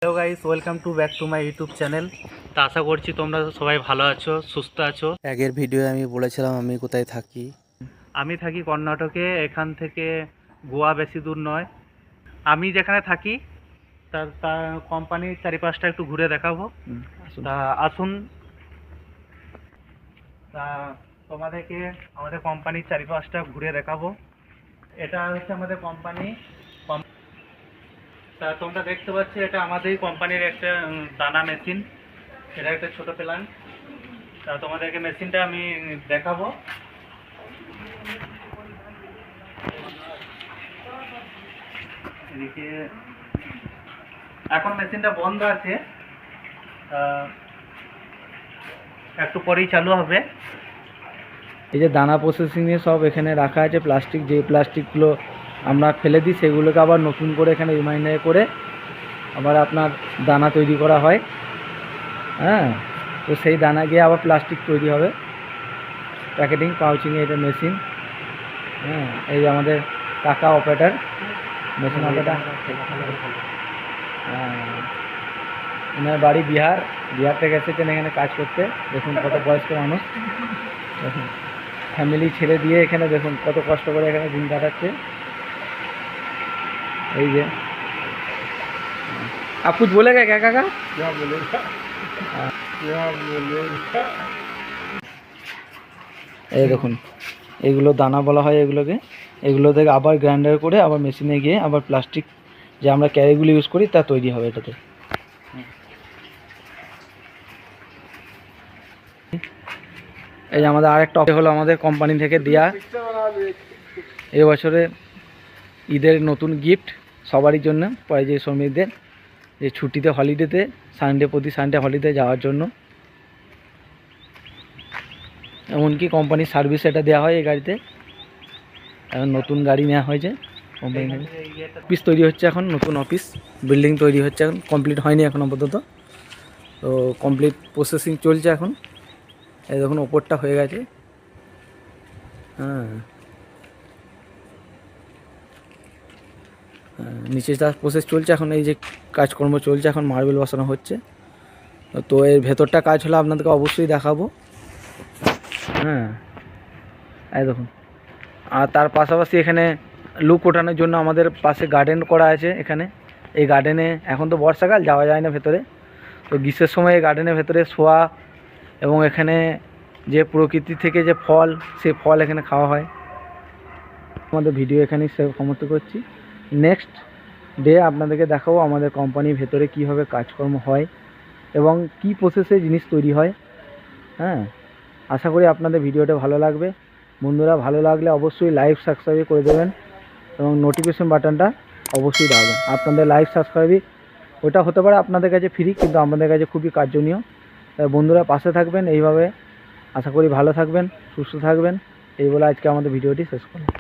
Hello guys, welcome back to my YouTube channel. তা আশা করছি তোমরা সবাই ভালো আছো, সুস্থ আছো। আগের ভিডিও আমি বলেছিলাম আমি কোথায় থাকি। আমি থাকি কর্ণাটকে। এখান থেকে গোয়া বেশি দূর নয়। আমি যেখানে থাকি তার কোম্পানির চারিপাশটা একটু ঘুরে দেখাবো। তা আসুন, তা তোমাদেরকে আমাদের কোম্পানির চারিপাশটা ঘুরে দেখাবো। এটা হচ্ছে আমাদের কোম্পানি। তা তোমরা দেখতে পাচ্ছ, এটা আমাদের কোম্পানির একটা দানা মেশিন। এটা একটা ছোট প্ল্যান্ট। তা তোমাদেরকে মেশিনটা আমি দেখাবো। এদিকে এখন মেশিনটা বন্ধ আছে, একটু পরেই চালু হবে। এই যে দানা প্রসেসিংয়ে সব এখানে রাখা আছে প্লাস্টিক, যে প্লাস্টিকগুলো আমরা ফেলে দিই সেগুলোকে আবার নতুন করে এখানে রিমাইন্ডার করে আবার আপনার দানা তৈরি করা হয়। হ্যাঁ, তো সেই দানা গিয়ে আবার প্লাস্টিক তৈরি হবে, প্যাকেটিং পাউচিংয়ে এটা মেশিন। হ্যাঁ, এই আমাদের কাকা অপারেটার, মেশিন অপারেটার। ওনার বাড়ি বিহার থেকে এসেছেন এখানে কাজ করতে। দেখুন কত বয়স্ক মানুষ, দেখুন ফ্যামিলি ছেড়ে দিয়ে এখানে দেখুন কত কষ্ট করে এখানে দিন কাটাচ্ছে। এই যে आप कुछ बोलेगा क्या काका? क्या बोलेगा क्या बोलेगा। এই দেখুন এগুলো দানা বলা হয় এগুলোকে। এগুলো থেকে আবার গ্রাইন্ডার করে আবার মেশিনে গিয়ে আবার প্লাস্টিক যে আমরা ক্যারিগুলো ইউজ করি তা তৈরি হবে এটাতে। এই যে আমাদের আরেকটা অফার হলো আমাদের কোম্পানি থেকে দেওয়া এবছরে ঈদের নতুন গিফট সবারই জন্য, পরে যে শ্রমিকদের যে ছুটিতে হলিডেতে প্রতি সানডে হলিডে যাওয়ার জন্য। এমনকি কোম্পানির সার্ভিস এটা দেওয়া হয় এই গাড়িতে। এখন নতুন গাড়ি নেওয়া হয়েছে কোম্পানি থেকে। অফিস তৈরি হচ্ছে এখন, নতুন অফিস বিল্ডিং তৈরি হচ্ছে এখন, কমপ্লিট হয়নি এখন আপাতত। তো কমপ্লিট প্রসেসিং চলছে এখন। এই দেখুন ওপরটা হয়ে গেছে। হ্যাঁ, নিচে তার প্রসেস চলছে এখন, এই যে কাজকর্ম চলছে এখন, মার্বেল বসানো হচ্ছে। তো এর ভেতরটা কাজ হলে আপনাদেরকে অবশ্যই দেখাবো। হ্যাঁ, এই দেখুন। আর তার পাশাপাশি এখানে লুক ওঠানোর জন্য আমাদের পাশে গার্ডেন করা আছে এখানে। এই গার্ডেনে এখন তো বর্ষাকাল, যাওয়া যায় না ভেতরে, তো গ্রীষ্মের সময় এই গার্ডেনের ভেতরে শোয়া এবং এখানে যে প্রকৃতি থেকে যে ফল, সেই ফল এখানে খাওয়া হয়। আমাদের ভিডিও এখানেই সমাপ্ত করছি। নেক্সট ডে আপনাদেরকে দেখাবো আমাদের কোম্পানির ভেতরে কীভাবে কাজকর্ম হয় এবং কি প্রসেসে জিনিস তৈরি হয়। হ্যাঁ, আশা করি আপনাদের ভিডিওটা ভালো লাগবে। বন্ধুরা, ভালো লাগলে অবশ্যই লাইক সাবস্ক্রাইব করে দেবেন এবং নোটিফিকেশন বাটনটা অবশ্যই দাবেন। আপনাদের লাইক সাবস্ক্রাইব ওটা হতে পারে আপনাদের কাছে ফ্রি, কিন্তু আমাদের কাছে খুবই কার্যনীয়। তাই বন্ধুরা পাশে থাকবেন এইভাবে। আশা করি ভালো থাকবেন, সুস্থ থাকবেন। এই বলে আজকে আমাদের ভিডিওটি শেষ করলাম।